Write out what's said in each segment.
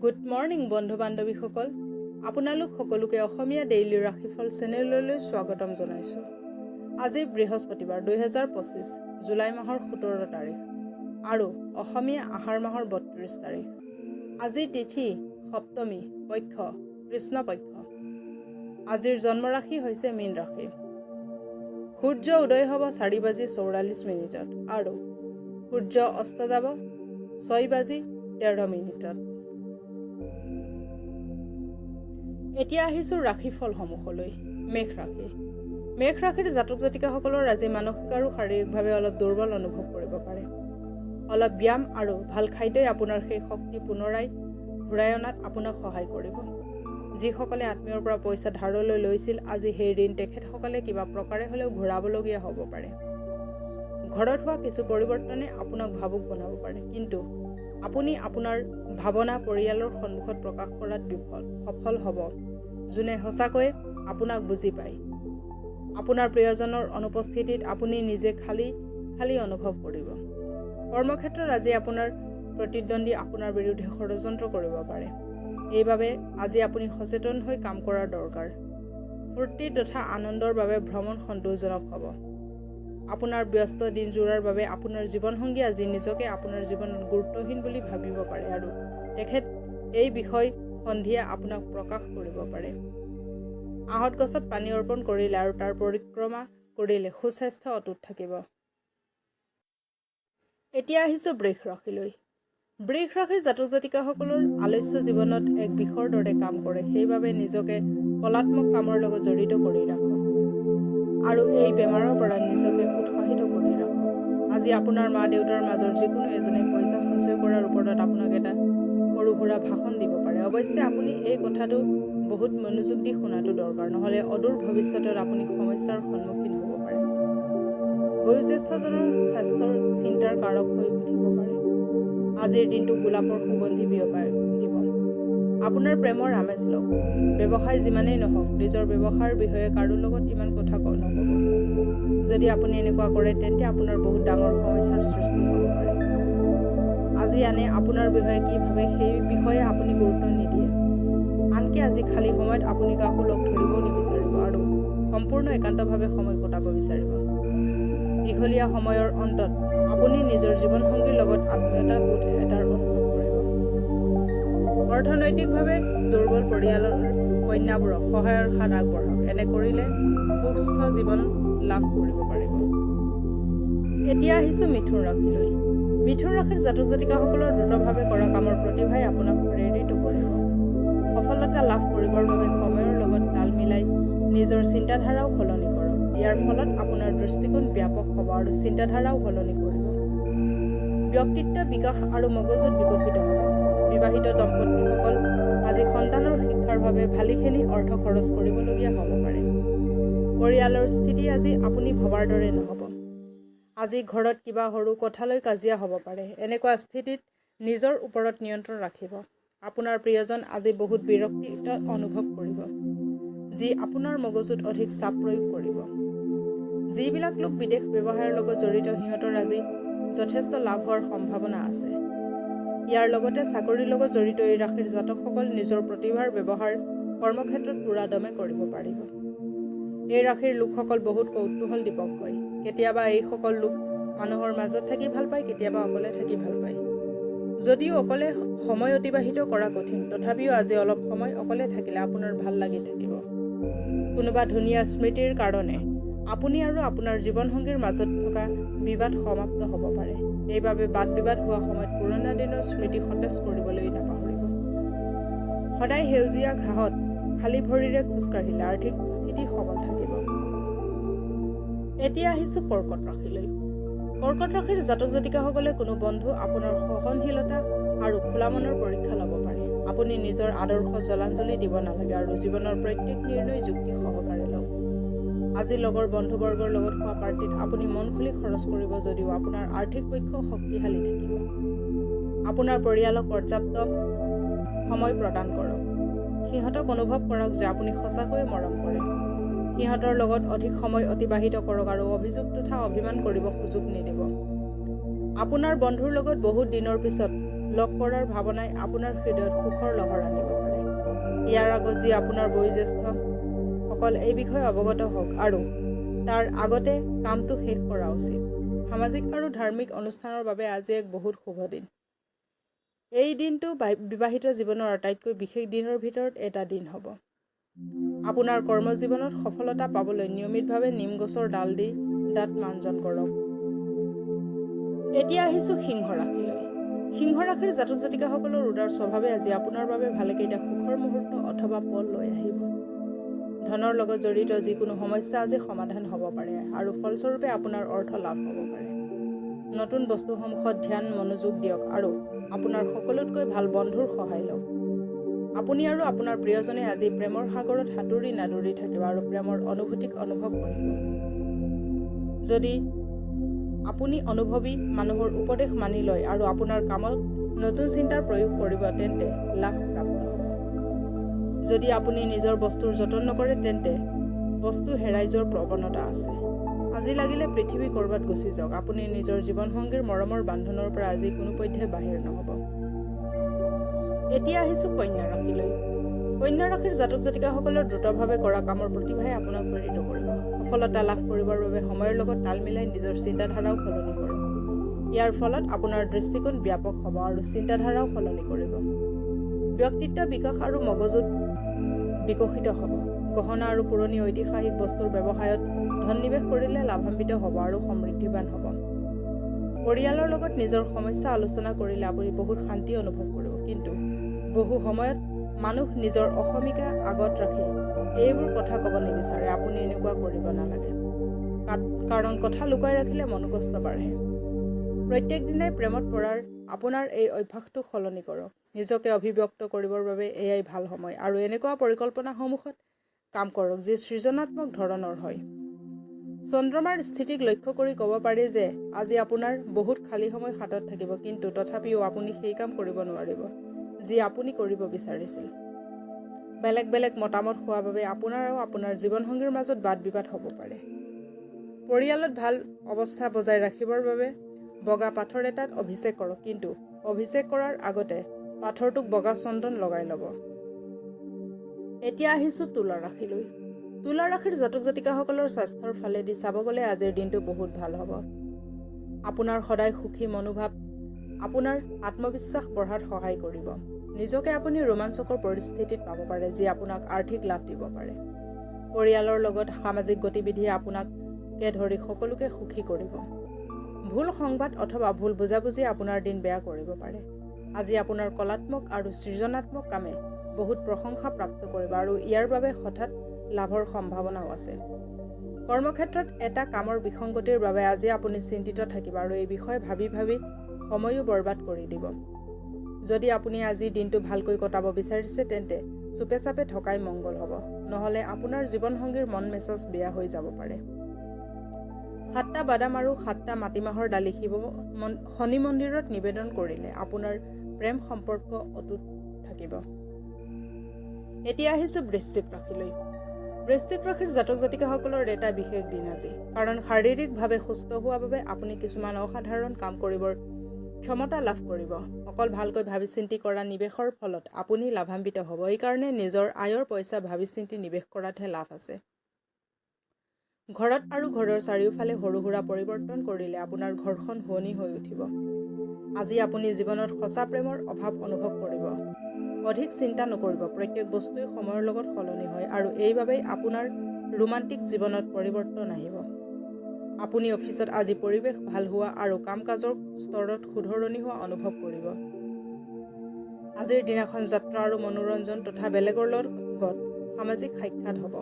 Good morning বন্ধু বান্ধৱীসকল, আপোনালোক সকলোকে অসমীয়া ডেইলি ৰাশিফল চেনেললৈ স্বাগতম জনাইছোঁ। আজি বৃহস্পতিবাৰ 2025 জুলাই মাহৰ 17 তাৰিখ আৰু অসমীয়া আহাৰ মাহৰ 32 তাৰিখ। আজি তিথি সপ্তমী, পক্ষ কৃষ্ণপক্ষ। আজিৰ জন্মৰাশি হৈছে মীন ৰাশি। সূৰ্য উদয় হ'ব 4:44 আৰু সূৰ্য অস্ত যাব 6:13। এতিয়া আহিছোঁ ৰাশিফলসমূহলৈ। মেঘ ৰাশি। মেঘ ৰাশিৰ জাতক জাতিকাসকলৰ আজি মানসিক আৰু শাৰীৰিকভাৱে অলপ দুৰ্বল অনুভৱ কৰিব পাৰে। অলপ ব্যায়াম আৰু ভাল খাদ্যই আপোনাৰ সেই শক্তি পুনৰাই ঘূৰাই অনাত আপোনাক সহায় কৰিব। যিসকলে আত্মীয়ৰ পৰা পইচা ধাৰলৈ লৈছিল, আজি সেই ঋণ তেখেতসকলে কিবা প্ৰকাৰে হ'লেও ঘূৰাবলগীয়া হ'ব পাৰে। ঘৰত হোৱা কিছু পৰিৱৰ্তনে আপোনাক ভাবুক বনাব পাৰে, কিন্তু আপুনি আপোনাৰ ভাৱনা পৰিয়ালৰ সন্মুখত প্ৰকাশ কৰাত সফল হ'ব, যোনে সঁচাকৈয়ে আপোনাক বুজি পায়। আপোনাৰ প্ৰিয়জনৰ অনুপস্থিতিত আপুনি নিজে খালী অনুভৱ কৰিব। কৰ্মক্ষেত্ৰত আজি আপোনাৰ প্ৰতিদ্বন্দ্বী আপোনাৰ বিৰুদ্ধে ষড়যন্ত্ৰ কৰিব পাৰে। এইবাবে আজি আপুনি সচেতন হৈ কাম কৰাৰ দৰকাৰ। ফূৰ্তি তথা আনন্দৰ বাবে ভ্ৰমণ সন্তোষজনক হ'ব। আপোনাৰ ব্যস্ত দিনজোৰাৰ বাবে আপোনাৰ জীৱনসংগী আজি নিজকে আপোনাৰ জীৱনত গুৰুত্বহীন বুলি ভাবিব পাৰে আৰু তেখেত এই বিষয় সন্ধিয়া আপোনাক প্ৰকাশ কৰিব পাৰে। আহঁত গছত পানী অৰ্পণ কৰিলে আৰু তাৰ পৰিক্ৰমা কৰিলে সুস্বাস্থ্য অটুট থাকিব। এতিয়া আহিছোঁ বৃষ ৰাশিলৈ। বৃষ ৰাশিৰ জাতক জাতিকাসকলৰ আলস্য জীৱনত এক বিষৰ দৰে কাম কৰে। সেইবাবে নিজকে কলাত্মক কামৰ লগত জড়িত কৰি ৰাখক আৰু এই বেমাৰৰ পৰা নিজকে উৎসাহিত কৰি ৰাখক। আজি আপোনাৰ মা দেউতাৰ মাজৰ যিকোনো এজনে পইচা সঞ্চয় কৰাৰ ওপৰত আপোনাক এটা সৰু সুৰা ভাষণ দিব পাৰে। অৱশ্যে আপুনি এই কথাটো বহুত মনোযোগ দি শুনাটো দৰকাৰ, নহ'লে অদূৰ ভৱিষ্যতত আপুনি সমস্যাৰ সন্মুখীন হ'ব পাৰে। বয়োজ্যেষ্ঠজনৰ স্বাস্থ্যৰ চিন্তাৰ কাৰক হৈ উঠিব পাৰে। আজিৰ দিনটো গোলাপৰ সুগন্ধি বিয়পাই দিব। আপোনাৰ প্ৰেমৰ আমেজ লওক। ব্যৱসায় যিমানেই নহওক, নিজৰ ব্যৱসায়ৰ বিষয়ে কাৰো লগত ইমান কথা নক'ব। যদি আপুনি এনেকুৱা কৰে, তেন্তে আপোনাৰ বহুত ডাঙৰ সমস্যাৰ সৃষ্টি হ'ব পাৰে। আজি আনে আপোনাৰ বিষয়ে কি ভাবে সেই বিষয়ে আপুনি গুৰুত্ব নিদিয়ে। আনকি আজি খালী সময়ত আপুনি কাকো লগ ধৰিবও নিবিচাৰিব আৰু সম্পূৰ্ণ একান্তভাৱে সময় কটাব বিচাৰিব। দীঘলীয়া সময়ৰ অন্তত আপুনি নিজৰ জীৱনসংগীৰ লগত আত্মীয়তাবোধ এটাৰ অনুভৱ কৰিব। অৰ্থনৈতিকভাৱে দুৰ্বল পৰিয়ালৰ কন্যাবোৰক সহায়ৰ হাত আগবঢ়াওক। এনে কৰিলে সুস্থ জীৱন লাভ কৰিব পাৰিব। এতিয়া আহিছোঁ মিথুন ৰাশিলৈ। মিথুন ৰাশিৰ জাতক জাতিকাসকলৰ দ্ৰুতভাৱে কৰা কামৰ প্ৰতিভাই আপোনাক প্ৰেৰিত কৰিব। সফলতা লাভ কৰিবৰ বাবে সময়ৰ লগত তাল মিলাই নিজৰ চিন্তাধাৰাও সলনি কৰক। ইয়াৰ ফলত আপোনাৰ দৃষ্টিকোণ ব্যাপক হ'ব আৰু চিন্তাধাৰাও সলনি কৰিব। ব্যক্তিত্ব বিকাশ আৰু মগজুত বিকশিত হ'ব। বিবাহিত দম্পতীসকল আজি সন্তানৰ শিক্ষাৰ বাবে ভালেখিনি অৰ্থ খৰচ কৰিবলগীয়া হ'ব পাৰে। পৰিয়ালৰ স্থিতি আজি আপুনি ভবাৰ দৰে নহ'ব। আজি ঘৰত কিবা সৰু কথালৈ কাজিয়া হ'ব পাৰে। এনেকুৱা স্থিতিত নিজৰ ওপৰত নিয়ন্ত্ৰণ ৰাখিব। আপোনাৰ প্ৰিয়জন আজি বহুত বিৰক্তিত অনুভৱ কৰিব, যি আপোনাৰ মগজুত অধিক চাপ প্ৰয়োগ কৰিব। যিবিলাক লোক বিদেশ ব্যৱসায়ৰ লগত জড়িত, সিহঁতৰ আজি যথেষ্ট লাভ হোৱাৰ সম্ভাৱনা আছে। ইয়াৰ লগতে চাকৰিৰ লগত জড়িত এই ৰাশিৰ জাতকসকল নিজৰ প্ৰতিভাৰ ব্যৱহাৰ কৰ্মক্ষেত্ৰত পুৰাদমে কৰিব পাৰিব। এই ৰাশিৰ লোকসকল বহুত কৌতূহল দীপক হয়। কেতিয়াবা এইসকল লোক মানুহৰ মাজত থাকি ভাল পায়, কেতিয়াবা অকলে থাকি ভাল পায়। যদিও অকলে সময় অতিবাহিত কৰা কঠিন, তথাপিও আজি অলপ সময় অকলে থাকিলে আপোনাৰ ভাল লাগি থাকিব। কোনোবা ধুনীয়া স্মৃতিৰ কাৰণে আপুনি আৰু আপোনাৰ জীৱনসংগীৰ মাজত থকা বিবাদ সমাপ্ত হ'ব পাৰে। এইবাবে বাদ বিবাদ হোৱা সময়ত পুৰণা দিনৰ স্মৃতি সতেজ কৰিবলৈ নাপাহৰিব। সদায় সেউজীয়া ঘাঁহত খালী ভৰিৰে খোজকাঢ়িলে আৰ্থিক স্থিতি সবল থাকিব। এতিয়া আহিছোঁ কৰ্কট ৰাশিলৈ। কৰ্কট ৰাশিৰ জাতক জাতিকাসকলে কোনো বন্ধু আপোনাৰ সহনশীলতা আৰু খোলা মনৰ পৰীক্ষা ল'ব পাৰে। আপুনি নিজৰ আদৰ্শ জলাঞ্জলি দিব নালাগে আৰু জীৱনৰ প্ৰত্যেক নিৰ্ণয় যুক্তি সহকাৰে লওক। আজি লগৰ বন্ধুবৰ্গৰ লগত হোৱা পাৰ্টিত আপুনি মন খুলি খৰচ কৰিব, যদিও আপোনাৰ আৰ্থিক পক্ষ শক্তিশালী থাকিব। আপোনাৰ পৰিয়ালক পৰ্যাপ্ত সময় প্ৰদান কৰক। সিহঁতক অনুভৱ কৰক যে আপুনি সঁচাকৈয়ে মৰম কৰে। সিহঁতৰ লগত অধিক সময় অতিবাহিত কৰক আৰু অভিযোগ তথা অভিমান কৰিব সুযোগ নিদিব। আপোনাৰ বন্ধুৰ লগত বহুত দিনৰ পিছত লগ কৰাৰ ভাৱনাই আপোনাৰ হৃদয়ত সুখৰ লহৰ আনিব পাৰে। ইয়াৰ আগত যি আপোনাৰ বয়োজ্যেষ্ঠসকল এই বিষয়ে অৱগত হওক আৰু তাৰ আগতে কামটো শেষ কৰা উচিত। সামাজিক আৰু ধাৰ্মিক অনুষ্ঠানৰ বাবে আজি এক বহুত শুভ দিন। এই দিনটো বিবাহিত জীৱনৰ আটাইতকৈ বিশেষ দিনৰ ভিতৰত এটা দিন হ'ব। আপোনাৰ কৰ্মজীৱনত সফলতা পাবলৈ নিয়মিতভাৱে নিম গছৰ ডাল দি দাঁত মাঞ্জন কৰক। এতিয়া আহিছোঁ সিংহ ৰাশিলৈ। সিংহ ৰাশিৰ জাতক জাতিকাসকলৰ উদাৰ স্বভাৱে আজি আপোনাৰ বাবে ভালেকেইটা সুখৰ মুহূৰ্ত অথবা পল লৈ আহিব। ধনৰ লগত জড়িত যিকোনো সমস্যা আজি সমাধান হ'ব পাৰে আৰু ফলস্বৰূপে আপোনাৰ অৰ্থ লাভ হ'ব পাৰে। নতুন বস্তুসমূহত ধ্যান মনোযোগ দিয়ক আৰু আপোনাৰ সকলোতকৈ ভাল বন্ধুৰ সহায় লওক। আপুনি আৰু আপোনাৰ প্ৰিয়জনে আজি প্ৰেমৰ সাগৰত সাঁতুৰি নাদুৰি থাকিব আৰু প্ৰেমৰ অনুভূতিক অনুভৱ কৰিব। যদি আপুনি অনুভৱী মানুহৰ উপদেশ মানি লয় আৰু আপোনাৰ কামত নতুন চিন্তাৰ প্ৰয়োগ কৰিব তেন্তে লাভ প্ৰাপ্ত হ'ব। যদি আপুনি নিজৰ বস্তুৰ যতন নকৰে তেন্তে বস্তু হেৰাই যোৱাৰ প্ৰৱণতা আছে। আজি লাগিলে পৃথিৱী ক'ৰবাত গুচি যাওক, আপুনি নিজৰ জীৱনসংগীৰ মৰমৰ বান্ধোনৰ পৰা আজি কোনোপধ্যে বাহিৰ নহ'ব। এতিয়া আহিছোঁ কন্যা ৰাশিলৈ। কন্যা ৰাশিৰ জাতক জাতিকাসকলৰ দ্ৰুতভাৱে কৰা কামৰ প্ৰতিভাই আপোনাক প্ৰেৰিত কৰিব। সফলতা লাভ কৰিবৰ বাবে সময়ৰ লগত তাল মিলাই নিজৰ চিন্তাধাৰাও সলনি কৰক। ইয়াৰ ফলত আপোনাৰ দৃষ্টিকোণ ব্যাপক হ'ব আৰু চিন্তাধাৰাও সলনি কৰিব। ব্যক্তিত্ব বিকাশ আৰু মগজুত বিকশিত হ'ব। গহনা আৰু পুৰণি ঐতিহাসিক বস্তুৰ ব্যৱসায়ত ধন নিৱেশ কৰিলে লাভান্বিত হ'ব আৰু সমৃদ্ধিবান হ'ব। পৰিয়ালৰ লগত নিজৰ সমস্যা আলোচনা কৰিলে আপুনি বহুত শান্তি অনুভৱ কৰিব। কিন্তু বহু সময়ত মানুহ নিজৰ অহমিকা আগত ৰাখি এইবোৰ কথা ক'ব নিবিচাৰে। আপুনি এনেকুৱা কৰিব নালাগে, কাৰণ কথা লুকুৱাই ৰাখিলে মনোকষ্ট বাঢ়ে। প্ৰত্যেক দিনাই প্ৰেমত পৰাৰ আপোনাৰ এই অভ্যাসটো সলনি কৰক। নিজকে অভিব্যক্ত কৰিবৰ বাবে এয়াই ভাল সময় আৰু এনেকুৱা পৰিকল্পনাসমূহত কাম কৰক যি সৃজনাত্মক ধৰণৰ হয়। চন্দ্ৰমাৰ স্থিতিক লক্ষ্য কৰি ক'ব পাৰি যে আজি আপোনাৰ বহুত খালী সময় হাতত থাকিব, কিন্তু তথাপিও আপুনি সেই কাম কৰিব নোৱাৰিব যি আপুনি কৰিব বিচাৰিছিল। বেলেগ বেলেগ মতামত হোৱাৰ বাবে আপোনাৰ আৰু আপোনাৰ জীৱনসংগীৰ মাজত বাদ বিবাদ হ'ব পাৰে। পৰিয়ালত ভাল অৱস্থা বজাই ৰাখিবৰ বাবে বগা পাথৰ এটাত অভিষেক কৰক, কিন্তু অভিষেক কৰাৰ আগতে পাথৰটোক বগা চন্দন লগাই ল'ব। এতিয়া আহিছোঁ তুলা ৰাশিলৈ। তুলা ৰাশিৰ জাতক জাতিকাসকলৰ স্বাস্থ্যৰ ফালেদি চাব গ'লে আজিৰ দিনটো বহুত ভাল হ'ব। আপোনাৰ সদায় সুখী মনোভাৱ আপোনাৰ আত্মবিশ্বাস বঢ়াত সহায় কৰিব। নিজকে আপুনি ৰোমাঞ্চকৰ পৰিস্থিতিত পাব পাৰে যি আপোনাক আৰ্থিক লাভ দিব পাৰে। পৰিয়ালৰ লগত সামাজিক গতিবিধিয়ে আপোনাকে ধৰি সকলোকে সুখী কৰিব। ভুল সংবাদ অথবা ভুল বুজাবুজিয়ে আপোনাৰ দিন বেয়া কৰিব পাৰে। আজি আপোনাৰ কলাত্মক আৰু সৃজনাত্মক কামে বহুত প্ৰশংসা প্ৰাপ্ত কৰিব আৰু ইয়াৰ বাবে হঠাৎ লাভৰ সম্ভাৱনাও আছে। কৰ্মক্ষেত্ৰত এটা কামৰ বিসংগতিৰ বাবে আজি আপুনি চিন্তিত থাকিব আৰু এই বিষয়ে ভাবি ভাবি সময়ো বৰবাদ কৰি দিব। যদি আপুনি আজি দিনটো ভালকৈ কটাব বিচাৰিছে তেন্তে চুপে চাপে থকাই মংগল হ'ব, নহ'লে আপোনাৰ জীৱনসংগীৰ মন মেজাজ বেয়া হৈ যাব পাৰে। 7টা বাদাম আৰু 7টা মাটিমাহৰ দালি শনি মন্দিৰত নিবেদন কৰিলে আপোনাৰ প্ৰেম সম্পৰ্ক অটুট থাকিব। এতিয়া আহিছোঁ বৃশ্চিক ৰাশিলৈ। বৃশ্চিক ৰাশিৰ জাতক জাতিকাসকলৰ এটা বিশেষ দিন আজি, কাৰণ শাৰীৰিকভাৱে সুস্থ হোৱাৰ বাবে আপুনি কিছুমান অসাধাৰণ কাম কৰিবৰ ক্ষমতা লাভ কৰিব। অকল ভালকৈ ভাবি চিন্তি কৰা নিৱেশৰ ফলত আপুনি লাভান্বিত হ'ব। এইকাৰণে নিজৰ আয়ৰ পইচা ভাবি চিন্তি নিৱেশ কৰাতহে লাভ আছে। ঘৰত আৰু ঘৰৰ চাৰিওফালে সৰু সুৰা পৰিৱৰ্তন কৰিলে আপোনাৰ ঘৰখন শুৱনি হৈ উঠিব। আজি আপুনি জীৱনত সঁচা প্ৰেমৰ অভাৱ অনুভৱ কৰিব। অধিক চিন্তা নকৰিব। প্ৰত্যেক বস্তুৱেই সময়ৰ লগত সলনি হয় আৰু এইবাবেই আপোনাৰ ৰোমান্টিক জীৱনত পৰিৱৰ্তন আহিব। আপুনি অফিচত আজি পৰিৱেশ ভাল হোৱা আৰু কাম কাজৰ স্তৰত শুধৰণি হোৱা অনুভৱ কৰিব। আজিৰ দিনাখন যাত্ৰা আৰু মনোৰঞ্জন তথা বেলেগৰ লগত সামাজিক সাক্ষাৎ হ'ব।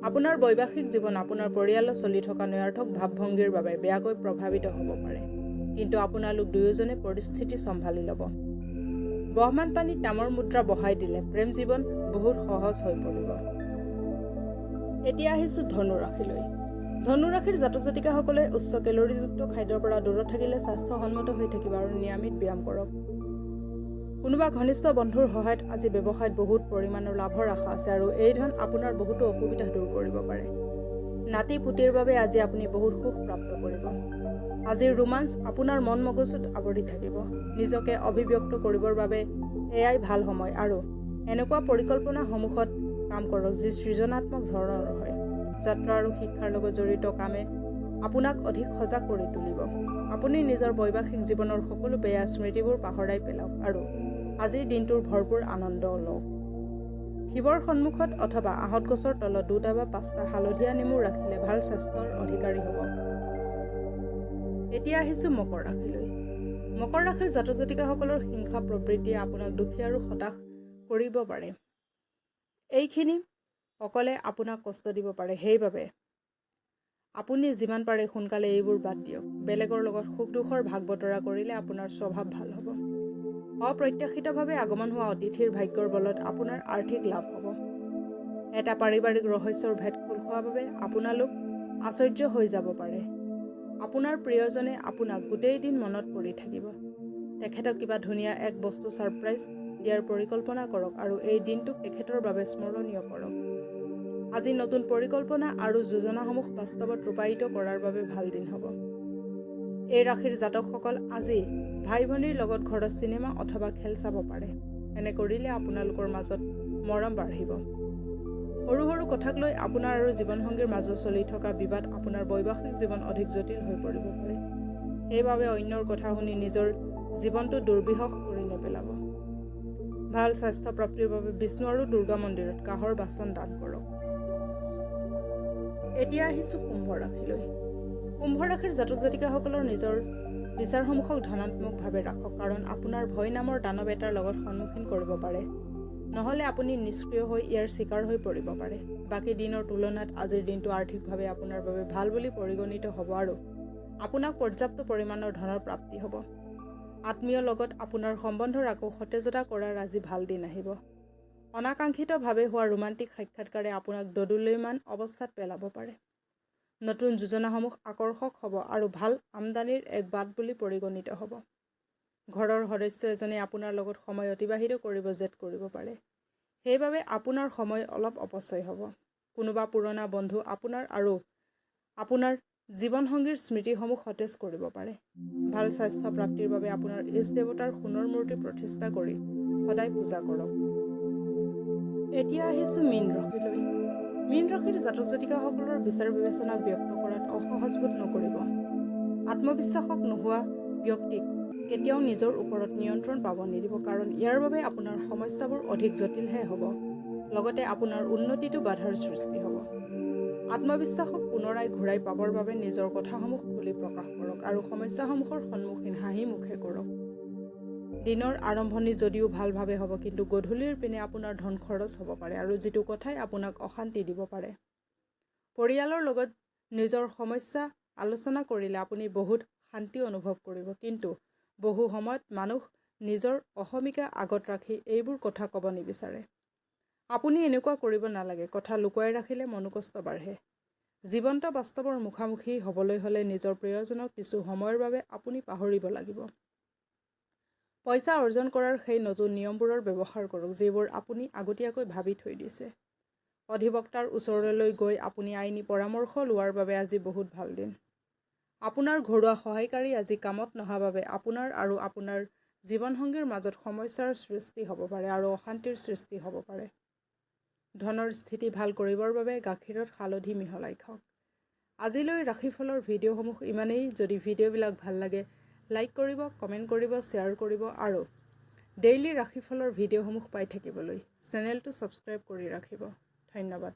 আপোনাৰ বৈবাহিক জীৱন আপোনাৰ পৰিয়ালত চলি থকা নয়াৰ্থক ভাৱভংগীৰ বাবে বেয়াকৈ প্ৰভাৱিত হ'ব পাৰে, কিন্তু আপোনালোক দুয়োজনে পৰিস্থিতি চম্ভালি ল'ব। বহমান পানীত তামৰ মুদ্ৰা বহাই দিলে প্ৰেম জীৱন বহুত সহজ হৈ পৰিব। এতিয়া আহিছোঁ ধনু ৰাশিলৈ। ধনু ৰাশিৰ জাতক জাতিকাসকলে উচ্চ কেলৰিযুক্ত খাদ্যৰ পৰা দূৰত থাকিলে স্বাস্থ্যসন্মত হৈ থাকিব আৰু নিয়মিত ব্যায়াম কৰক। কোনোবা ঘনিষ্ঠ বন্ধুৰ সহায়ত আজি ব্যৱসায়ত বহুত পৰিমাণৰ লাভৰ আশা আছে আৰু এই ধন আপোনাৰ বহুতো অসুবিধা দূৰ কৰিব পাৰে। নাতি পুতিৰ বাবে আজি আপুনি বহুত সুখ প্ৰাপ্ত কৰিব। আজিৰ ৰোমাঞ্চ আপোনাৰ মন মগজুত আৱৰি থাকিব। নিজকে অভিব্যক্ত কৰিবৰ বাবে এয়াই ভাল সময় আৰু এনেকুৱা পৰিকল্পনাসমূহত কাম কৰক যি সৃজনাত্মক ধৰণৰ হয়। যাত্ৰা আৰু শিক্ষাৰ লগত জড়িত কামে আপোনাক অধিক সজাগ কৰি তুলিব। আপুনি নিজৰ বৈবাহিক জীৱনৰ সকলো বেয়া স্মৃতিবোৰ পাহৰাই পেলাওক আৰু আজিৰ দিনটোৰ ভৰপূৰ আনন্দ লওক। শিৱৰ সন্মুখত অথবা আহঁত গছৰ তলত 2টা বা 5টা হালধীয়া নেমু ৰাখিলে ভাল স্বাস্থ্যৰ অধিকাৰী হ'ব। এতিয়া আহিছোঁ মকৰ ৰাশিলৈ। মকৰ ৰাশিৰ জাতক জাতিকাসকলৰ হিংসা প্ৰবৃত্তিয়ে আপোনাক দুখী আৰু হতাশ কৰিব পাৰে। এইখিনি অকলে আপোনাক কষ্ট দিব পাৰে। সেইবাবে আপুনি যিমান পাৰে সোনকালে এইবোৰ বাদ দিয়ক। বেলেগৰ লগত সুখ দুখৰ ভাগ বতৰা কৰিলে আপোনাৰ স্বভাৱ ভাল হ'ব। অপ্ৰত্যাশিতভাৱে আগমন হোৱা অতিথিৰ ভাগ্যৰ বলত আপোনাৰ আৰ্থিক লাভ হ'ব। এটা পাৰিবাৰিক ৰহস্যৰ ভেদ খোল খোৱাৰ বাবে আপোনালোক আশ্চৰ্য হৈ যাব পাৰে। আপোনাৰ প্ৰিয়জনে আপোনাক গোটেই দিন মনত পৰি থাকিব। তেখেতক কিবা ধুনীয়া এক বস্তু ছাৰপ্ৰাইজ দিয়াৰ পৰিকল্পনা কৰক আৰু এই দিনটোক তেখেতৰ বাবে স্মৰণীয় কৰক। আজি নতুন পৰিকল্পনা আৰু যোজনাসমূহ বাস্তৱত ৰূপায়িত কৰাৰ বাবে ভাল দিন হ'ব। এই ৰাশিৰ জাতকসকল আজি ভাই ভনীৰ লগত ঘৰত চিনেমা অথবা খেল চাব পাৰে। এনে কৰিলে আপোনালোকৰ মাজত মৰম বাঢ়িব। সৰু সৰু কথাক লৈ আপোনাৰ আৰু জীৱনসংগীৰ মাজত চলি থকা বিবাদ আপোনাৰ বৈবাহিক জীৱন অধিক জটিল হৈ পৰিব পাৰে। সেইবাবে অন্যৰ কথা শুনি নিজৰ জীৱনটো দুৰ্বিষহ কৰি নেপেলাব। ভাল স্বাস্থ্য প্ৰাপ্তিৰ বাবে বিষ্ণু আৰু দুৰ্গা মন্দিৰত কাঁহৰ বাচন দান কৰক। এতিয়া আহিছোঁ কুম্ভ ৰাশিলৈ। কুম্ভ ৰাশিৰ জাতক জাতিকাসকলৰ নিজৰ বিচাৰসমূহক ধনাত্মকভাৱে ৰাখক, কাৰণ আপোনাৰ ভয় নামৰ দানৱ এটাৰ লগত সন্মুখীন কৰিব পাৰে। নহ'লে আপুনি নিষ্ক্ৰিয় হৈ ইয়াৰ চিকাৰ হৈ পৰিব পাৰে। বাকী দিনৰ তুলনাত আজিৰ দিনটো আৰ্থিকভাৱে আপোনাৰ বাবে ভাল বুলি পৰিগণিত হ'ব আৰু আপোনাক পৰ্যাপ্ত পৰিমাণৰ ধনৰ প্ৰাপ্তি হ'ব। আত্মীয় লগত আপোনাৰ সম্বন্ধৰ আকৌ সতেজতা কৰাৰ আজি ভাল দিন আহিব। অনাকাংক্ষিতভাৱে হোৱা ৰোমান্টিক সাক্ষাৎকাৰে আপোনাক দোদুল্যমান অৱস্থাত পেলাব পাৰে। নতুন যোজনাসমূহ আকৰ্ষক হ'ব আৰু ভাল আমদানিৰ এক বাট বুলি পৰিগণিত হ'ব। ঘৰৰ সদস্য এজনে আপোনাৰ লগত সময় অতিবাহিত কৰিব জেদ কৰিব পাৰে। সেইবাবে আপোনাৰ সময় অলপ অপচয় হ'ব। কোনোবা পুৰণা বন্ধু আপোনাৰ আৰু আপোনাৰ জীৱনসংগীৰ স্মৃতিসমূহ সতেজ কৰিব পাৰে। ভাল স্বাস্থ্য প্ৰাপ্তিৰ বাবে আপোনাৰ ইষ্ট দেৱতাৰ সোণৰ মূৰ্তি প্ৰতিষ্ঠা কৰি সদায় পূজা কৰক। এতিয়া আহিছোঁ মীন ৰাশিলৈ। মীন ৰাশিৰ জাতক জাতিকাসকলৰ বিচাৰ বিবেচনাক ব্যক্ত কৰাত অসহজবোধ নকৰিব। আত্মবিশ্বাসক নোহোৱা ব্যক্তিক কেতিয়াও নিজৰ ওপৰত নিয়ন্ত্ৰণ পাব নিদিব, কাৰণ ইয়াৰ বাবে আপোনাৰ সমস্যাবোৰ অধিক জটিলহে হ'ব। লগতে আপোনাৰ উন্নতিতো বাধাৰ সৃষ্টি হ'ব। আত্মবিশ্বাসক পুনৰাই ঘূৰাই পাবৰ বাবে নিজৰ কথাসমূহ খুলি প্ৰকাশ কৰক আৰু সমস্যাসমূহৰ সন্মুখীন হাঁহি মুখে কৰক। দিনৰ আৰম্ভণি যদিও ভালভাৱে হ'ব, কিন্তু গধূলিৰ পিনে আপোনাৰ ধন খৰচ হ'ব পাৰে আৰু যিটো কথাই আপোনাক অশান্তি দিব পাৰে। পৰিয়ালৰ লগত নিজৰ সমস্যা আলোচনা কৰিলে আপুনি বহুত শান্তি অনুভৱ কৰিব, কিন্তু বহু সময়ত মানুহ নিজৰ অহমিকা আগত ৰাখি এইবোৰ কথা ক'ব নিবিচাৰে। আপুনি এনেকুৱা কৰিব নালাগে। কথা লুকুৱাই ৰাখিলে মনোকষ্ট বাঢ়ে। জীৱন্ত বাস্তৱৰ মুখামুখি হ'বলৈ হ'লে নিজৰ প্ৰিয়জনক কিছু সময়ৰ বাবে আপুনি পাহৰিব লাগিব। পইচা অৰ্জন কৰাৰ সেই নতুন নিয়মবোৰৰ ব্যৱহাৰ কৰক যিবোৰ আপুনি আগতীয়াকৈ ভাবি থৈ দিছে। অধিবক্তাৰ ওচৰলৈ গৈ আপুনি আইনী পৰামৰ্শ লোৱাৰ বাবে আজি বহুত ভাল দিন। আপোনাৰ ঘৰুৱা সহায়কাৰী আজি কামত নহা বাবে আপোনাৰ আৰু আপোনাৰ জীৱনসংগীৰ মাজত সমস্যাৰ সৃষ্টি হ'ব পাৰে আৰু অশান্তিৰ সৃষ্টি হ'ব পাৰে। ধনৰ স্থিতি ভাল কৰিবৰ বাবে গাখীৰত হালধি মিহলাই খাওক। আজিলৈ ৰাশিফলৰ ভিডিঅ'সমূহ ইমানেই। যদি ভিডিঅ'বিলাক ভাল লাগে লাইক কৰিব, কমেণ্ট কৰিব, শ্বেয়াৰ কৰিব আৰু ডেইলি ৰাশিফলৰ ভিডিঅ'সমূহ পাই থাকিবলৈ চেনেলটো ছাবস্ক্ৰাইব কৰি ৰাখিব। ধন্যবাদ।